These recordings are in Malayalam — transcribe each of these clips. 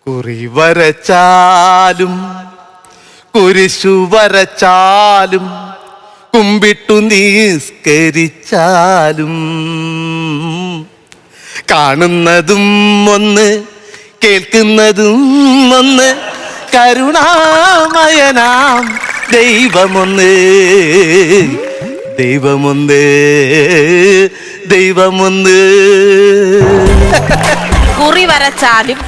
കുറി വരച്ചാലും കുരിശു വരച്ചാലും കുമ്പിട്ടു നിസ്കരിച്ചാലും കാണുന്നതും ഒന്ന് കേൾക്കുന്നതും ഒന്ന് കരുണാമയനാം ദൈവമൊന്ന് ദൈവമൊന്ന് ദൈവമൊന്ന്. കുറി വരച്ചാലും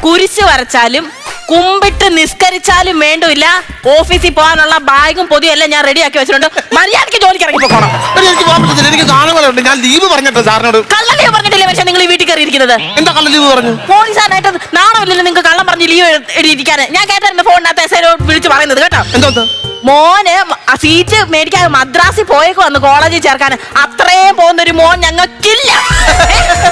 കുരിശ് വരച്ചാലും കുമ്പിട്ട് നിസ്കരിച്ചാലും വേണ്ടില്ല ഓഫീസിൽ പോകാനുള്ള ബാഗും പൊതിയെല്ലാം ഞാൻ റെഡിയാക്കി വെച്ചിട്ടുണ്ട്. മര്യാദയ്ക്ക് ജോലിക്ക് ഇറങ്ങി പോകണം. എനിക്ക് പോകാൻ പറ്റത്തില്ല, എനിക്ക് കാണുകളുണ്ട്. ഞാൻ ലീവ് പറഞ്ഞിട്ട് സാറിനോട്. കള്ള ലീവ് പറഞ്ഞിട്ടില്ലേ പക്ഷേ നിങ്ങൾ ഈ വീട്ടിൽ കയറിയിരിക്കുന്നത്? എന്താ കള്ള ലീവ് പറഞ്ഞു? പോലീസാനായിട്ട് നാണമില്ലല്ലോ നിങ്ങൾക്ക് കള്ളം പറഞ്ഞ് ലീവ് എഴുതിയിരിക്കാൻ. ഞാൻ കേട്ടായിരുന്നു ഫോണിനകത്ത് എസ്ഐയോട് വിളിച്ച് പറയുന്നത് കേട്ടോ. എന്തോ മോന് സീറ്റ് മേടിക്കാൻ മദ്രാസിൽ പോയേക്ക് വന്ന് കോളേജിൽ ചേർക്കാൻ. അത്രയും പോകുന്നൊരു മോൻ ഞങ്ങൾക്കില്ല.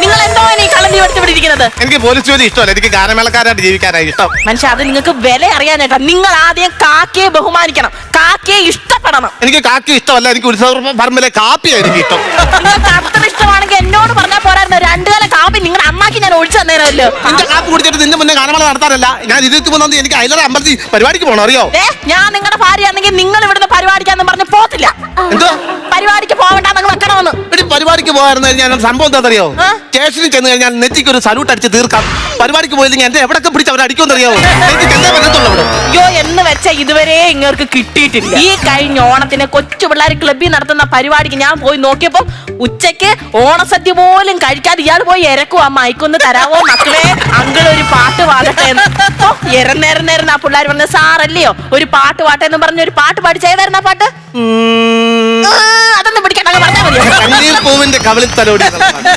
നിങ്ങൾ എന്തോ ഈ കള്ളം ലീവ് എടുത്ത് വിടിയിരിക്കുന്നത്? എനിക്ക് പോലീസ് ജോലി ഇഷ്ടമല്ല, എനിക്ക് ഗാനമേളക്കാരായിട്ട് ജീവിക്കാനായി ഇഷ്ടം. മനുഷ്യ അത് നിങ്ങൾക്ക് വില അറിയാനായിട്ടാ. നിങ്ങൾ ആദ്യം കാക്കയെ ബഹുമാനിക്കണം, കാക്കയെ ഇഷ്ടപ്പെടണം. എനിക്ക് കാക്കി ഇഷ്ടമല്ല, എനിക്ക് ഉത്സവ പറമ്പിലെ കാപ്പിയായിരിക്കും ഇഷ്ടം. നിങ്ങൾക്ക് അത്ര ഇഷ്ടമാണെങ്കിൽ എന്നോട് പറഞ്ഞാൽ പോരായിരുന്നു. 2 കല കാപ്പി നിങ്ങളുടെ അമ്മക്ക് ഞാൻ ഒഴിച്ചു തന്നേരമല്ലോ. നിന്റെ കാപ്പി കുടിച്ചിട്ട് നിന്റെ മുന്നേ ഗാനമേള നടത്താനല്ല. ഞാൻ 23 എനിക്ക് അയലറ അമ്പലത്തിൽ പരിപാടിക്ക് പോകണം, അറിയോ? ഞാൻ നിങ്ങളുടെ ഭാര്യയാണെങ്കിൽ നിങ്ങൾ ഇവിടുന്ന് പരിപാടിക്കാന്ന് പറഞ്ഞ് പോത്തില്ല. എന്തോ പരിപാടിക്ക് പോകണ്ട നിങ്ങൾ വെക്കണമെന്ന്. പരിപാടിക്ക് പോകാറുണ്ട്. ഞാൻ സംഭവം എന്താ അറിയോ? സ്റ്റേഷനിൽ ചെന്ന് കഴിഞ്ഞാൽ നെറ്റിക്ക് ഒരു സല്യൂട്ട് അടിച്ച് തീർക്കാം. പരിപാടിക്ക് പോയില്ലെങ്കിൽ എന്റെ എവിടെയൊക്കെ പിടിച്ച് അവർ അടിക്കുമെന്ന് അറിയാവോ? എനിക്ക് ചെന്നേ പറ്റത്തുള്ളൂ. അയ്യോ എന്ന് വെച്ച ഇതുവരെ ഇങ്ങർക്ക് കിട്ടിയിട്ടില്ല. ഈ കഴിഞ്ഞ ഓണത്തിന് കൊച്ചു പിള്ളേർ ക്ലബ്ബിൽ നടത്തുന്ന പരിപാടിക്ക് ഞാൻ പോയി നോക്കിയപ്പോ ഉച്ചയ്ക്ക് ഓണസദ്യ പോലും കഴിക്കാതെ ഇയാൾ പോയി ഇരക്കുവാ. മൈക്കൊന്ന് തരാവോ മക്കളെ, അങ്കിൾ ഒരു പാട്ട് പാടട്ടെ എന്ന്. നേരം ആ പിള്ളേർ പറഞ്ഞ സാറല്ലയോ ഒരു പാട്ട് പാട്ടെ എന്ന് പറഞ്ഞ ഒരു പാട്ട് പാടി ചെയ്തായിരുന്നു. ആ പാട്ട് അതൊന്നും പിടിക്കട്ടെ പറഞ്ഞാൽ മതിയോ?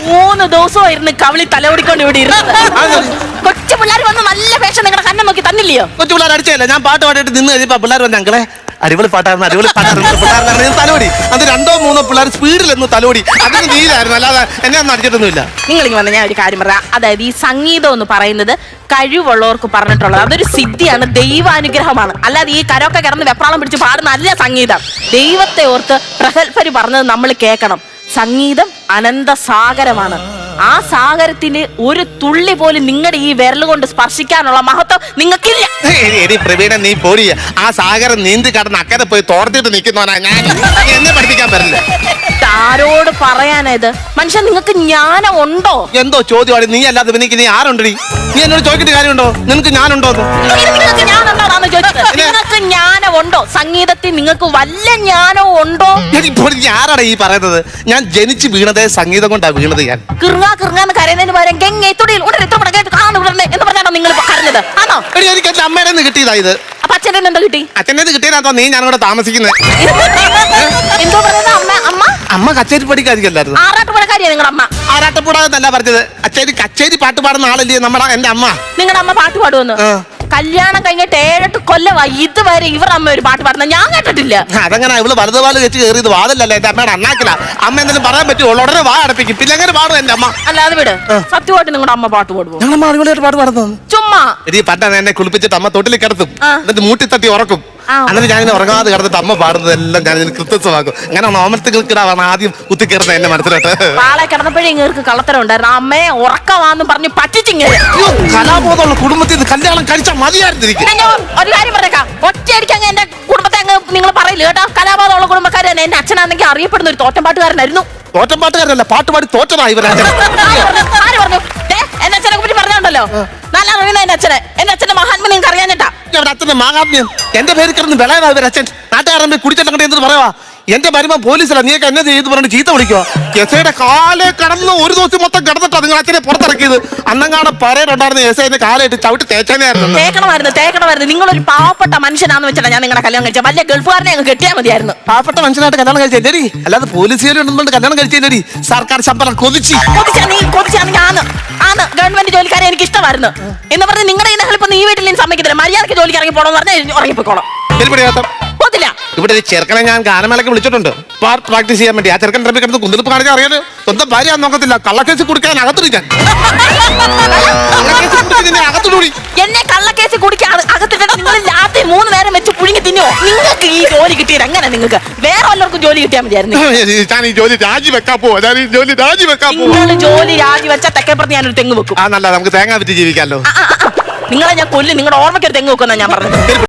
3 ദിവസമായിരുന്നു കവിളി തലയോടിക്കൊണ്ട് ഇവിടെ ഇരുന്നത്. കൊച്ചു പിള്ളേർ വന്ന് നല്ല വേഷം നിങ്ങളുടെ കണ്ണം നോക്കി തന്നില്ലയോ? കൊച്ചു പിള്ളേർ അടിച്ചല്ല. ഞാൻ പാട്ട് പാടിയിട്ട് നിന്ന് കഴിഞ്ഞപ്പോ പിള്ളേർ വന്ന അങ്ങളെ അടിപൊളി പാട്ടായിരുന്നു, അടിപൊളി പാട്ടായിരുന്നു പിള്ളേർ തലോടി. അത് 2-3 പിള്ളേർ സ്പീഡിലൊന്നും തലോടി. അതിന് നീരായിരുന്നു, അല്ലാതെ എന്നെ ഒന്നും അടിച്ചിട്ടൊന്നുമില്ല. നിങ്ങളിങ്ങനെ വന്ന ഞാൻ ഒരു കാര്യം പറയാം. അതായത് ഈ സംഗീതം എന്ന് പറയുന്നത് കഴിവുള്ളവർക്ക് പറഞ്ഞിട്ടുള്ളത്. അതൊരു സിദ്ധിയാണ്, ദൈവാനുഗ്രഹമാണ്. അല്ലാതെ ഈ കരൊക്കെ കിടന്ന് വെപ്രാളം പിടിച്ച് പാടുന്ന അല്ല സംഗീതം. ദൈവത്തെ ഓർത്ത് പ്രഗത്ഭര് പറഞ്ഞത് നമ്മൾ കേൾക്കണം. സംഗീതം അനന്ത സാഗരമാണ്. ആ സാഗരത്തിന് ഒരു തുള്ളി പോലും നിങ്ങളുടെ ഈ വിരൽ കൊണ്ട് സ്പർശിക്കാനുള്ള മഹത്വം നിങ്ങൾക്കില്ല. പ്രവീണ നീ പോടി. ആ സാഗരം നീന്തി കടന്ന് അക്കരെ പോയി തോർത്തിട്ട് നിൽക്കുന്നവനാ ഞാൻ. എന്നെ പഠിപ്പിക്കാൻ പറ്റില്ല. ആരോട് പറയാനായത്? മനുഷ്യൻ നിങ്ങൾക്ക് ജ്ഞാനം ഉണ്ടോ? എന്തോ ചോദ്യമാണ്. നീ അല്ലാതെ എനിക്ക് നീ ആരുണ്ടടി? നീ എന്നോട് ചോദിച്ചിട്ട് കാര്യമുണ്ടോ? നിനക്ക് ഞാനുണ്ടോ? നിങ്ങൾക്ക് ജ്ഞാനം ഉണ്ടോ? സംഗീതത്തിൽ നിങ്ങൾക്ക് വല്ല ജ്ഞാനവും ഉണ്ടോ? ആരാടാ ഈ പറയുന്നത്? ഞാൻ ജനിച്ച് വീണതേ സംഗീതം കൊണ്ടാ വീണത്. ഞാൻ കിർങ്ങാന്ന് കരയുന്നതിന് പകരം എന്ന് പറഞ്ഞാണോ നിങ്ങൾ കരഞ്ഞത്? ആണോ? എനിക്ക് എന്റെ അമ്മയുടെ നിന്ന് കിട്ടിയതാ ഇത്. അപ്പൊ അച്ഛനെ എന്താ കിട്ടി? അച്ഛനെ കിട്ടിയതാ നീ ഞാനിവിടെ താമസിക്കുന്നത്. എന്തോ പറയുന്ന അമ്മ അമ്മ കച്ചേരി പഠിക്കാതിരിക്കല്ലായിരുന്നു. ആറാട്ടുപുഴക്കാരിയാ നിങ്ങളുടെ അമ്മ? ആറാട്ടുപുഴന്നല്ല പറഞ്ഞത്. കച്ചേരി പാട്ട് പാടുന്ന ആളല്ലേ എന്റെ അമ്മ. നിങ്ങളുടെ അമ്മ പാട്ട് പാടുമെന്ന്? കല്യാണം കഴിഞ്ഞിട്ട് 7-8 കൊല്ലമായി ഇതുവരെ ഇവർ അമ്മ ഒരു പാട്ട് പാടുന്ന ഞാൻ കേട്ടിട്ടില്ല. അതങ്ങനെ ഇവള് വലതുപാല് വെച്ച് കയറിയത് വാതിലല്ല, എന്റെ അമ്മയുടെ അണ്ണാക്കില. അമ്മ എന്തെങ്കിലും പറയാൻ പറ്റുമോ? ഉടനെ വാ അടപ്പിക്കും. പിന്നെ എങ്ങനെ പാടും എന്റെ അമ്മ? അല്ലാതെ വിട്, സത്യമായിട്ട് നിങ്ങളുടെ അമ്മ പാട്ട് പാടുമോ? ഞങ്ങളമ്മ അടിപൊളിയായിട്ട് പാട്ട് പാടുന്നു. ചുമ്മാ പണ്ടാണ് എന്നെ കുളിപ്പിച്ചിട്ട് അമ്മ തൊട്ടിൽ കിടത്തും, എന്നിട്ട് മൂട്ടിത്തട്ടി ഉറക്കും. എന്നിട്ട് ഞാനിങ്ങനെ ഉറങ്ങാതെ കിടന്നിട്ട് അമ്മ പാടുന്നതെല്ലാം ഞാൻ കൃത്യമാക്കും. അങ്ങനെ ഓമനത്തിക്കിടാവാണ് ആദ്യം കുത്തിക്കയറുന്നത് എന്നെ മനസ്സിലോട്ട്. പാളെ കിടന്നപ്പോഴേ ഇങ്ങർക്ക് കള്ളത്തരം ഉണ്ടായിരുന്നു. അമ്മയെ ഉറക്കമാന്ന് പറഞ്ഞു പറ്റിച്ചിങ്ങനെ. കലാബോധമുള്ള കുടുംബത്തിൽ നിന്ന് കല്യാണം കഴിച്ചാൽ മതിയായിരുന്നു. ഒരു കാര്യം പറഞ്ഞേക്കാം, ഒറ്റയടിക്ക് അങ്ങ് എന്റെ കുടുംബത്തെ അങ്ങ് നിങ്ങൾ പറയില്ല കേട്ടോ. കലാബോധമുള്ള കുടുംബക്കാർ തന്നെ. എന്റെ അച്ഛനാണെങ്കിൽ അറിയപ്പെടുന്ന ഒരു തോറ്റംപാട്ടുകാരനായിരുന്നു. തോറ്റംപാട്ടുകാരല്ല, പാട്ടുപാടി തോറ്റതാ ഇവരെ. ആര് പറഞ്ഞു? എന്റെ അച്ഛനെ കുറിച്ച് പറഞ്ഞോണ്ടല്ലോ നല്ല അറിയുന്ന എന്റെ അച്ഛനെ. എന്റെ അച്ഛന്റെ മഹാത്മ്യം നിങ്ങൾക്ക് അറിയാഞ്ഞിട്ടാ. അച്ഛന്റെ മഹാത്മ്യം എന്റെ പേര് കിടന്ന് വിളയതാ ഇവരച്ഛൻ. നാട്ടുകാരൻ കുടിച്ചിട്ട് എന്ത് പറയാ? എന്റെ വരുമ്പോ പോലീസല്ല, നീയൊക്കെ എന്നെ ചെയ്ത് പറഞ്ഞ് ചീത്ത വിളിക്കുക. എസ്ഐയുടെ കാലെ കടന്ന് ഒരു ദിവസം മൊത്തം കിടന്നിട്ടാ നിങ്ങൾ അച്ഛനെ പുറത്തിറക്കിയത്. അന്നങ്ങാണ് പരേടുണ്ടായിരുന്ന എസ്ഐന്റെ കാലായിട്ട് ചവിട്ടി തേച്ചേനായിരുന്നു. തേക്കണമായിരുന്നു. നിങ്ങളൊരു പാവപ്പെട്ട മനുഷ്യനാന്ന് വെച്ചാൽ ഞാൻ നിങ്ങളുടെ കല്യാണം കഴിച്ച. വലിയ ഗൾഫുകാരനെ അങ്ങ് കെട്ടിയാൽ മതിയായിരുന്നു. പാവപ്പെട്ട മനുഷ്യനായിട്ട് കല്യാണം കഴിച്ചേരി, അല്ലാതെ പോലീസുകാരുണ്ട് കല്യാണം കഴിച്ചേരി. സർക്കാർ ശമ്പളം ഗവൺമെന്റ് ജോലിക്കാരെ എനിക്ക് ഇഷ്ടമായിരുന്നു എന്ന് പറഞ്ഞ് നിങ്ങളുടെ ഈ ഹെൽപ്പ് ഈ വീട്ടിൽ നിന്ന് സമ്മതിക്കത്തില്ല. മര്യാദക്ക് ജോലിക്ക് ഇറങ്ങി പോകണമെന്ന് പറഞ്ഞാൽ ഉറങ്ങിപ്പോക്കോളാം. പോത്തില്ല. ഇവിടെ ഒരു ചെറുക്കനെ ഞാൻ ഗാനമേളയ്ക്ക് വിളിച്ചിട്ടുണ്ട് പ്രാക്ടീസ് ചെയ്യാൻ വേണ്ടി. ആ ചെറുക്കൻ ട്രബി കിടന്ന് കുന്തിരിപ്പ് കാണിക്കാൻ അറിയാതെ സ്വന്തം ഭാര്യ നോക്കത്തില്ല. കള്ളക്കേസ് കുടിക്കാൻ അകത്തിരിക്കാൻ എന്നെ കള്ളക്കേസ് കുടിക്കാൻ അകത്തിട്ട് നിങ്ങൾ രാത്രി 3 നേരം വെച്ച് പുഴുങ്ങി തിന്നോ? നിങ്ങൾക്ക് ഈ ജോലി കിട്ടിയത് എങ്ങനെ? നിങ്ങൾക്ക് വേറെ വല്ലവർക്കും ജോലി കിട്ടിയാൽ മതിയായിരുന്നു. ജോലി രാജിവെക്കാൻ പോവാ. ജോലി രാജിവെച്ച തെക്കേപ്പുറത്ത് ഞാനൊരു തെങ്ങ് വെക്കും. ആ നല്ല നമുക്ക് തേങ്ങ വിറ്റ് ജീവിക്കാമല്ലോ. നിങ്ങളെ ഞാൻ കൊല്ലും, നിങ്ങളുടെ ഓർമ്മയ്ക്ക് ഒരു തെങ്ങ് വെക്കുന്ന ഞാൻ പറഞ്ഞത്.